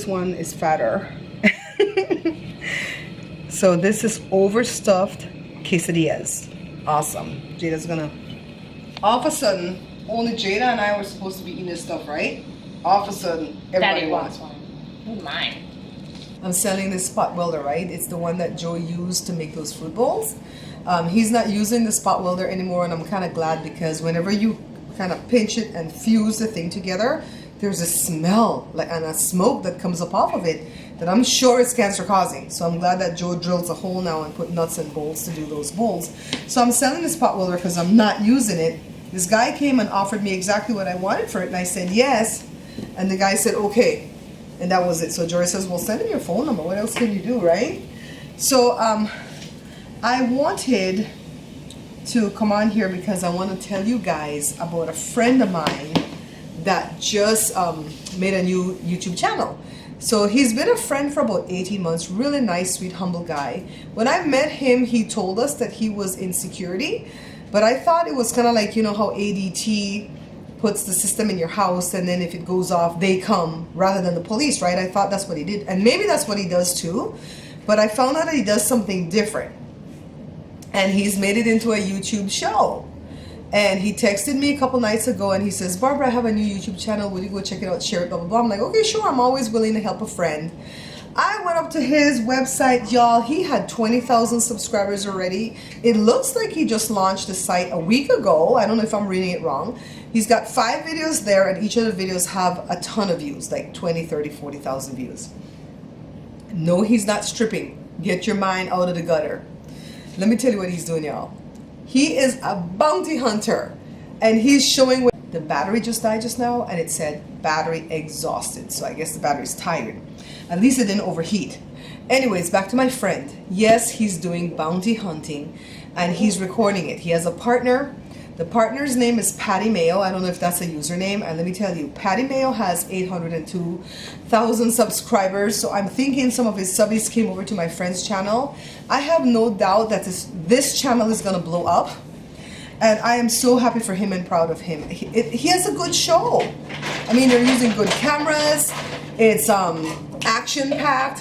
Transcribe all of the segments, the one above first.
this one is fatter. So this is overstuffed quesadillas. Awesome. Jada's gonna... All of a sudden, only Jada and I were supposed to be eating this stuff, right? All of a sudden, everybody Daddy wants one. Ooh, mine. I'm selling this spot welder, right? It's the one that Joe used to make those fruit bowls. He's not using the spot welder anymore, and I'm kind of glad because whenever you kind of pinch it and fuse the thing together, there's a smell and a smoke that comes up off of it that I'm sure is cancer causing. So I'm glad that Joe drills a hole now and put nuts and bolts to do those bowls. So I'm selling this spot welder because I'm not using it. This guy came and offered me exactly what I wanted for it, and I said yes, and the guy said okay. And that was it. So Jory says, well, send him your phone number. What else can you do, right? So I wanted to come on here because I want to tell you guys about a friend of mine that just made a new YouTube channel. So he's been a friend for about 18 months. Really nice, sweet, humble guy. When I met him, he told us that he was in security. But I thought it was kind of like, you know how ADT puts the system in your house, and then if it goes off, they come rather than the police, right? I thought that's what he did, and maybe that's what he does too, but I found out that he does something different, and he's made it into a YouTube show. And he texted me a couple nights ago, and he says, Barbara, I have a new YouTube channel, will you go check it out, share it, blah blah blah. I'm like, okay, sure, I'm always willing to help a friend. I went up to his website, y'all. He had 20,000 subscribers already. It looks like he just launched the site a week ago. I don't know if I'm reading it wrong. He's got 5 videos there, and each of the videos have a ton of views, like 20, 30, 40,000 views. No, he's not stripping. Get your mind out of the gutter. Let me tell you what he's doing, y'all. He is a bounty hunter, and he's showing... The battery just died just now, and it said battery exhausted. So I guess the battery's tired. At least it didn't overheat. Anyways, back to my friend. Yes, he's doing bounty hunting, and he's recording it. He has a partner. The partner's name is Patty Mayo. I don't know if that's a username. And let me tell you, Patty Mayo has 802,000 subscribers. So I'm thinking some of his subbies came over to my friend's channel. I have no doubt that this channel is going to blow up. And I am so happy for him and proud of him. He has a good show. I mean, they're using good cameras. It's action-packed.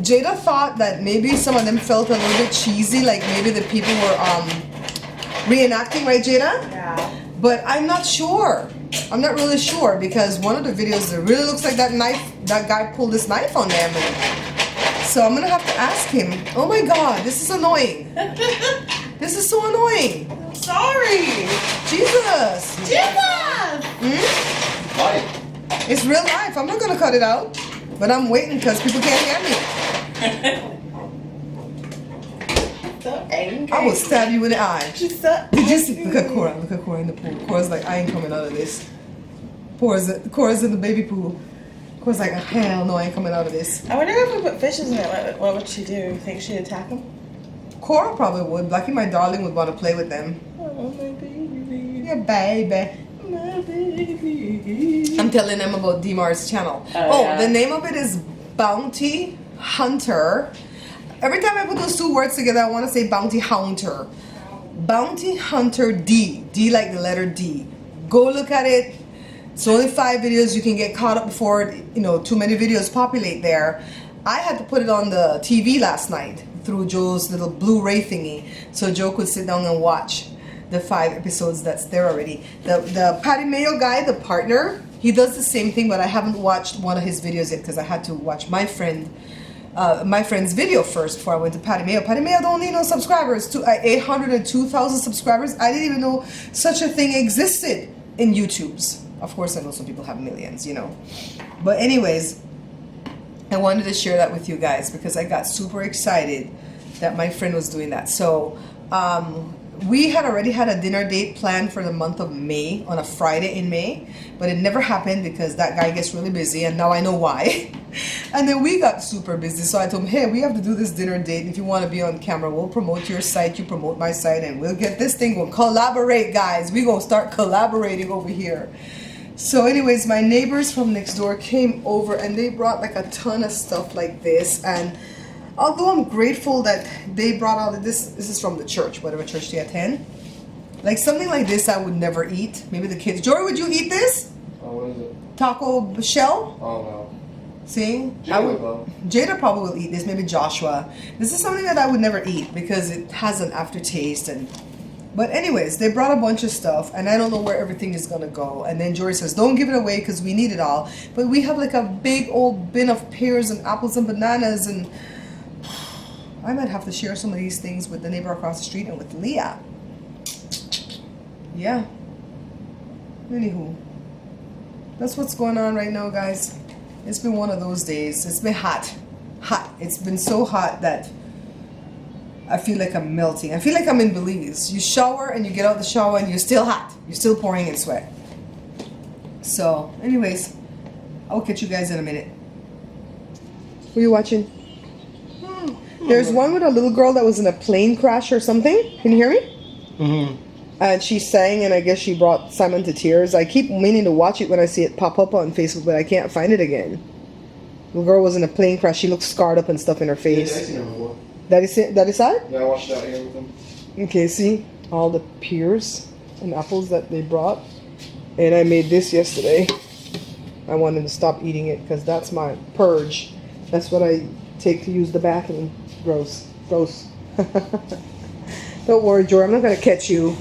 Jada thought that maybe some of them felt a little bit cheesy, like maybe the people were reenacting, right, Jada? Yeah. But I'm not sure. I'm not really sure because one of the videos, it really looks like that guy pulled this knife on them. So I'm gonna have to ask him. Oh my God, this is annoying. This is so annoying. I'm sorry. Jesus. Jesus. Why? It's real life. I'm not gonna cut it out, but I'm waiting because people can't hear me. So angry. I will stab you in the eye. She's so Did you see? Look at Cora. Look at Cora in the pool. Cora's like, I ain't coming out of this. Cora's in the baby pool. Cora's like, hell no, I ain't coming out of this. I wonder if we put fishes in it, what would she do? You think she'd attack them? Cora probably would. Blackie, my darling, would want to play with them. Oh, my baby. Yeah, baby. My baby. I'm telling them about Demar's channel. Yeah. The name of it is Bounty Hunter. Every time I put those 2 words together, I want to say Bounty Hunter. Bounty Hunter D. D like the letter D. Go look at it. It's only 5 videos. You can get caught up before, too many videos populate there. I had to put it on the TV last night through Joe's little Blu-ray thingy, so Joe could sit down and watch the 5 episodes that's there already. The Patty Mayo guy, the partner, he does the same thing, but I haven't watched one of his videos yet because I had to watch my friend's video first before I went to Patty Mayo. Patty Mayo don't need no subscribers. 802,000 subscribers. I didn't even know such a thing existed in YouTube's. Of course, I know some people have millions, But anyways, I wanted to share that with you guys because I got super excited that my friend was doing that. So we had already had a dinner date planned for the month of May, on a Friday in May, but it never happened because that guy gets really busy, and now I know why. And then we got super busy, so I told him, hey, we have to do this dinner date. If you want to be on camera, we'll promote your site, you promote my site, and we'll get this thing. We'll collaborate, guys. We're going to start collaborating over here. So anyways, my neighbors from next door came over, and they brought like a ton of stuff like this. And although I'm grateful that they brought all of this is from the church, whatever church they attend. Like something like this I would never eat. Maybe the kids. Jory, would you eat this? Oh, what is it? Taco shell? Oh, no. See? Jada Jada probably will eat this, maybe Joshua. This is something that I would never eat because it has an aftertaste but anyways, they brought a bunch of stuff and I don't know where everything is gonna go. And then Jory says, don't give it away because we need it all. But we have like a big old bin of pears and apples and bananas, and I might have to share some of these things with the neighbor across the street and with Leah. Yeah. Anywho, that's what's going on right now, guys. It's been one of those days. It's been hot. It's been so hot that I feel like I'm melting. I feel like I'm in Belize. You shower and you get out of the shower and you're still hot. You're still pouring in sweat. So, anyways, I'll catch you guys in a minute. Who are you watching? There's one with a little girl that was in a plane crash or something. Can you hear me? Mm-hmm. And she sang, and I guess she brought Simon to tears. I keep meaning to watch it when I see it pop up on Facebook, but I can't find it again. The girl was in a plane crash. She looked scarred up and stuff in her face. Yeah, I've seen her before. That is it? Yeah, I watched that here with them. Okay, see? All the pears and apples that they brought. And I made this yesterday. I wanted to stop eating it because that's my purge. That's what I take to use the bathroom. Gross. Don't worry, Jory. I'm not going to catch you.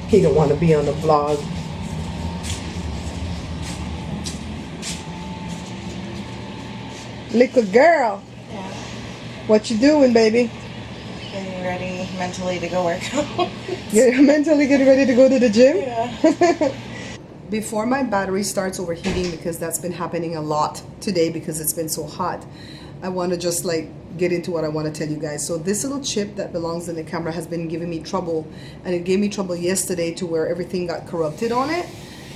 He don't want to be on the vlog. Little girl. Yeah. What you doing, baby? Getting ready mentally to go work out. You're mentally getting ready to go to the gym? Yeah. Before my battery starts overheating, because that's been happening a lot today because it's been so hot, I want to just like get into what I want to tell you guys. So this little chip that belongs in the camera has been giving me trouble, and it gave me trouble yesterday to where everything got corrupted on it.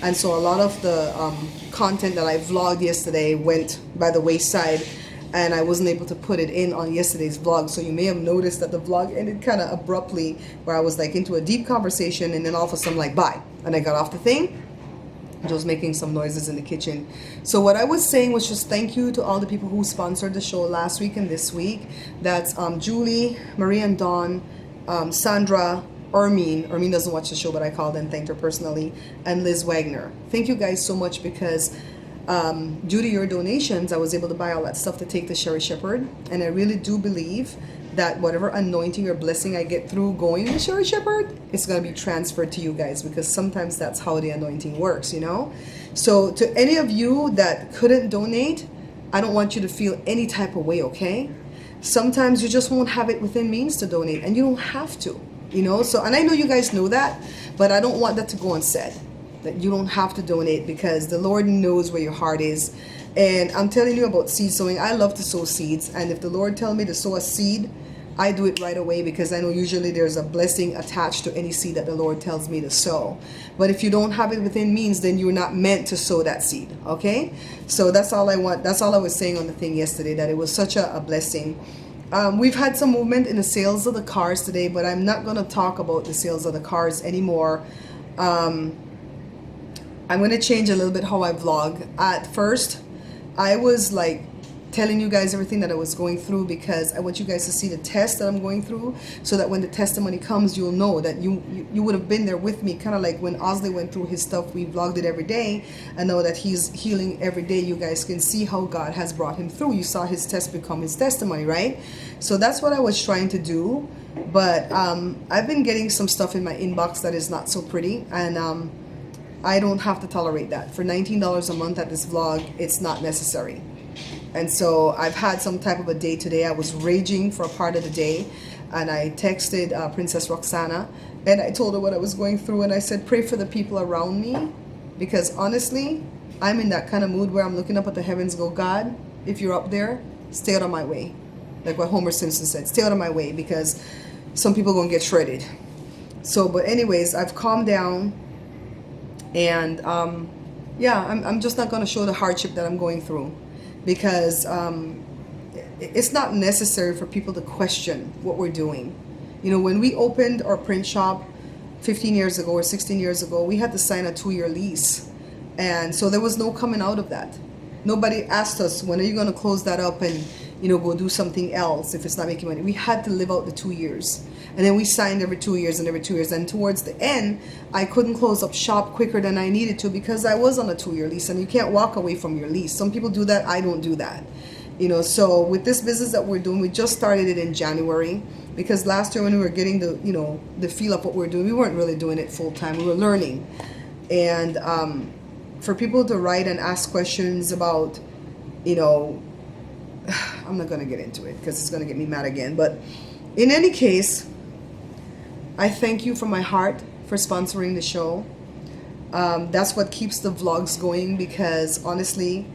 And so a lot of the content that I vlogged yesterday went by the wayside, and I wasn't able to put it in on yesterday's vlog. So you may have noticed that the vlog ended kind of abruptly, where I was like into a deep conversation, and then all of a sudden like bye, and I got off the thing. I was making some noises in the kitchen. So what I was saying was just thank you to all the people who sponsored the show last week and this week. That's Julie, Marie and Dawn, Sandra, Ermine doesn't watch the show, but I called and thanked her personally, and Liz Wagner. Thank you guys so much, because due to your donations, I was able to buy all that stuff to take to Sherry Shepherd, and I really do believe that whatever anointing or blessing I get through going to Sherry Shepherd, it's going to be transferred to you guys, because sometimes that's how the anointing works, you know? So to any of you that couldn't donate, I don't want you to feel any type of way, okay? Sometimes you just won't have it within means to donate, and you don't have to, you know? So, and I know you guys know that, but I don't want that to go unsaid, that you don't have to donate, because the Lord knows where your heart is. And I'm telling you about seed sowing. I love to sow seeds, and if the Lord tells me to sow a seed, I do it right away, because I know usually there's a blessing attached to any seed that the Lord tells me to sow. But if you don't have it within means, then you're not meant to sow that seed, okay? So that's all I want. That's all I was saying on the thing yesterday, that it was such a blessing. We've had some movement in the sales of the cars today, but I'm not going to talk about the sales of the cars anymore. I'm going to change a little bit how I vlog. At first, I was like telling you guys everything that I was going through, because I want you guys to see the test that I'm going through, so that when the testimony comes, you'll know that you would have been there with me, kind of like when Osley went through his stuff. We vlogged it every day, and now that he's healing every day, you guys can see how God has brought him through. You saw his test become his testimony, right? So that's what I was trying to do. But I've been getting some stuff in my inbox that is not so pretty, and I don't have to tolerate that. For $19 a month at this vlog, it's not necessary. And so I've had some type of a day today. I was raging for a part of the day, and I texted Princess Roxana, and I told her what I was going through, and I said, pray for the people around me, because honestly, I'm in that kind of mood where I'm looking up at the heavens, go, God, if you're up there, stay out of my way. Like what Homer Simpson said, stay out of my way, because some people are going to get shredded. So, but anyways, I've calmed down, and yeah, I'm just not going to show the hardship that I'm going through, because it's not necessary for people to question what we're doing. You know, when we opened our print shop 15 years ago or 16 years ago, we had to sign a 2-year lease. And so there was no coming out of that. Nobody asked us, when are you going to close that up and, you know, go do something else if it's not making money? We had to live out the 2 years. And then we signed every 2 years and every 2 years. And towards the end, I couldn't close up shop quicker than I needed to because I was on a 2-year lease, and you can't walk away from your lease. Some people do that. I don't do that. So with this business that we're doing, we just started it in January, because last year when we were getting the feel of what we're doing, we weren't really doing it full time. We were learning. And for people to write and ask questions about, I'm not going to get into it because it's going to get me mad again. But in any case, I thank you from my heart for sponsoring the show. That's what keeps the vlogs going, because honestly,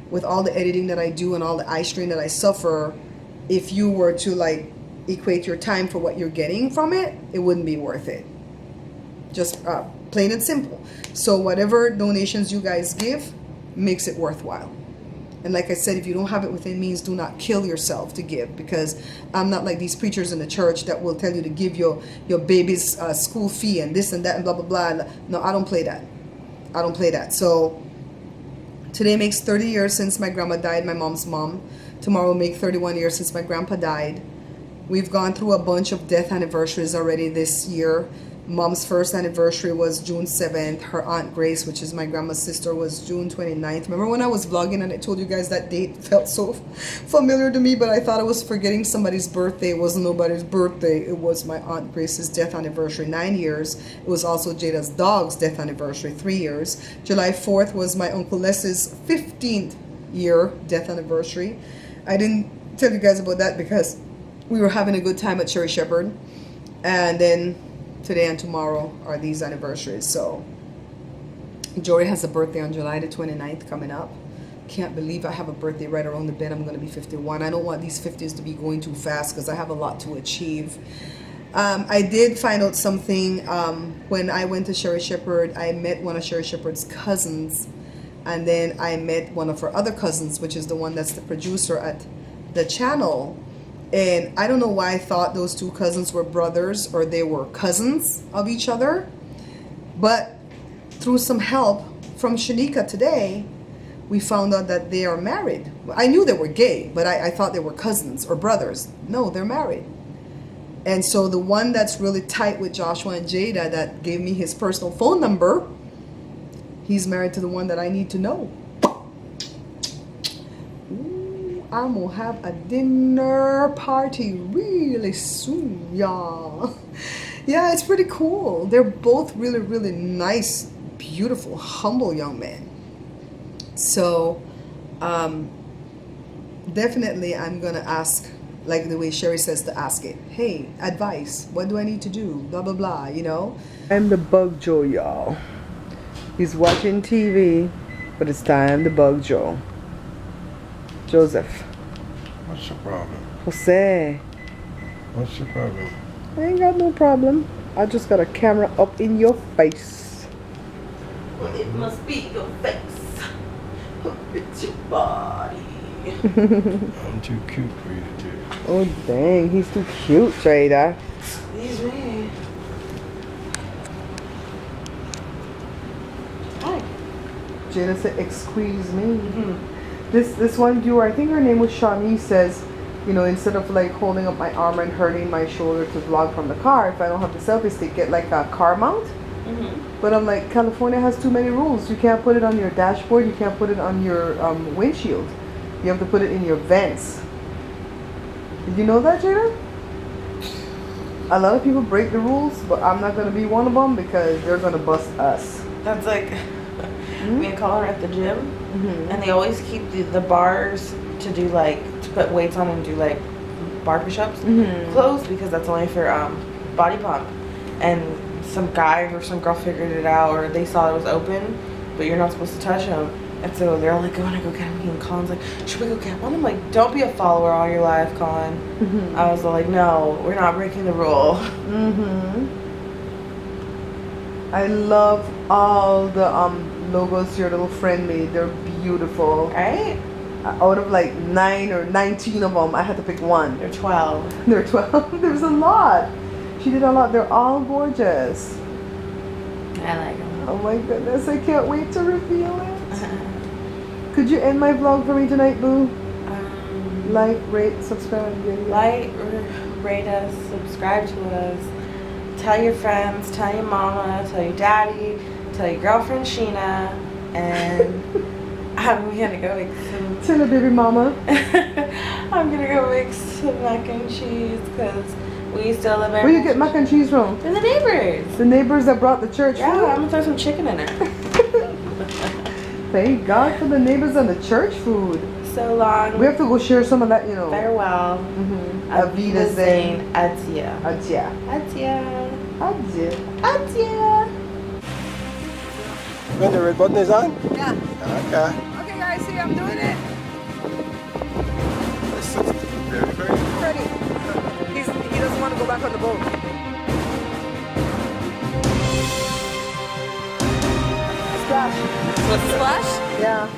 with all the editing that I do and all the eye strain that I suffer, if you were to equate your time for what you're getting from it, it wouldn't be worth it. Just plain and simple. So whatever donations you guys give makes it worthwhile. And like I said, if you don't have it within means, do not kill yourself to give, because I'm not like these preachers in the church that will tell you to give your baby's school fee and this and that and blah, blah, blah. No, I don't play that. I don't play that. So today makes 30 years since my grandma died, my mom's mom. Tomorrow will make 31 years since my grandpa died. We've gone through a bunch of death anniversaries already this year. Mom's first anniversary was June 7th. Her Aunt Grace, which is my grandma's sister, was June 29th. Remember when I was vlogging and I told you guys that date felt so familiar to me, but I thought I was forgetting somebody's birthday. It wasn't nobody's birthday. It was my Aunt Grace's death anniversary, 9 years. It was also Jada's dog's death anniversary, 3 years. July 4th was my Uncle Les's 15th year death anniversary. I didn't tell you guys about that because we were having a good time at Cherry Shepherd. And then today and tomorrow are these anniversaries. So Jory has a birthday on July the 29th coming up. Can't believe I have a birthday right around the bend. I'm going to be 51. I don't want these 50s to be going too fast because I have a lot to achieve. I did find out something when I went to Cherry Shepherd. I met one of Cherry Shepherd's cousins, and then I met one of her other cousins, which is the one that's the producer at the channel. And I don't know why I thought those two cousins were brothers or they were cousins of each other. But through some help from Shanika today, we found out that they are married. I knew they were gay, but I thought they were cousins or brothers. No, they're married. And so the one that's really tight with Joshua and Jada that gave me his personal phone number, he's married to the one that I need to know. I'm gonna have a dinner party really soon, y'all. Yeah, it's pretty cool. They're both really, really nice, beautiful, humble young men. So, definitely I'm gonna ask, like the way Sherry says to ask it. Hey, advice. What do I need to do? Blah, blah, blah, I'm the Bug Joe, y'all. He's watching TV, but it's time to Bug Joe. Joseph. What's the problem? Jose. What's the problem? I ain't got no problem. I just got a camera up in your face. Well, it must be your face. It's your body. I'm too cute for you to do. Oh, dang. He's too cute, Jada. He's me. Hi. Jada said, excuse me. This one viewer, I think her name was Shawnee, says, instead of holding up my arm and hurting my shoulder to vlog from the car, if I don't have the selfie stick, get a car mount. But I'm like, California has too many rules. You can't put it on your dashboard. You can't put it on your windshield. You have to put it in your vents. Did you know that, Jada? A lot of people break the rules, but I'm not going to be one of them because they're going to bust us. That's like me and Colin are at the gym, and they always keep the bars to do to put weights on and do bar push-ups closed because that's only for body pump. And some guy or some girl figured it out, or they saw it was open, but you're not supposed to touch them. And so they're like, go and go get me. And Colin's like, should we go get one? I'm like, don't be a follower all your life, Colin. I was like, no, we're not breaking the rule. I love all the logos your little friend made. They're beautiful. Right? Out of 9 or 19 of them, I had to pick one. They're 12. They're 12. There's a lot. She did a lot. They're all gorgeous. I like them. Oh my goodness, I can't wait to reveal it. Could you end my vlog for me tonight, boo? Like, rate, subscribe, and video. rate us, subscribe to us, tell your friends, tell your mama, tell your daddy, tell your girlfriend Sheena, and I'm gonna go make some. Tell her baby mama. I'm gonna go make some mac and cheese because we still live Where you get mac and cheese from? from the neighbors. The neighbors that brought the church Yeah, food? I'm gonna throw some chicken in it. Thank God for the neighbors and the church food. So long. We have to go share some of that, you know. Farewell. Auf Wiedersehen. Adieu. Adieu. Adieu. Adieu. Adieu. When the red button is on? Yeah. Okay. Okay, guys, see, I'm doing it. Very, very. Ready. He doesn't want to go back on the boat. Splash. Splash? Yeah.